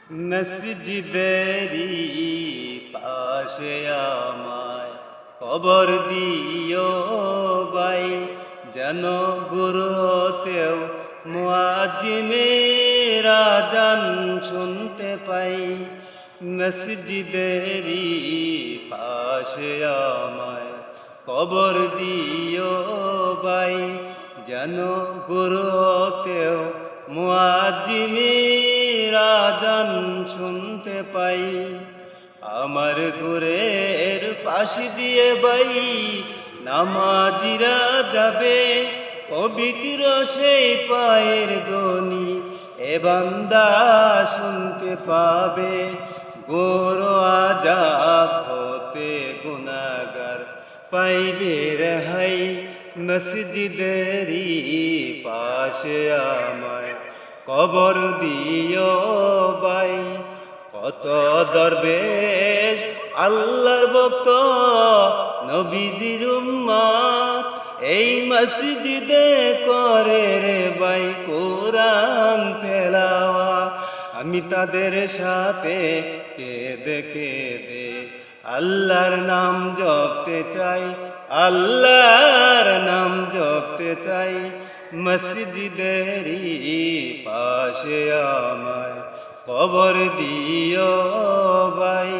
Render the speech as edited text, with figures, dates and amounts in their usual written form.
মসজিদেরি পাশে আমায় কবর দিও ভাই, যেন গুরু হতেও মুয়াজ্জিনের আযান শুনতে পাই। মসজিদেরি পাশে আমায় কবর দিও ভাই, যেন গুরু হতেও মুয়াজ্জিনের আযান শুনতে পাই। আমার ঘরের পাশ দিয়ে ভাই নামাজিরা যাবে, পবিত্র সেই পায়ের ধ্বনি এ বান্দা শুনতে পাবে। ঘোর আযাব হতে গুনাহগার পাইবে রেহাই, মসজিদেরি পাশে আমায় কবর দিও ভাই। কত দরবেশ আল্লাহর ভক্ত নবীজির উম্মত এই মসজিদে করে রে ভাই কোরআন তেলাওয়াত। আমি তাদের সাথে কেঁদে কেঁদে আল্লাহর নাম জপতে চাই, আল্লাহর নাম জপতে চাই। মসজিদেরি পাশে আমায় কবর দিও ভাই।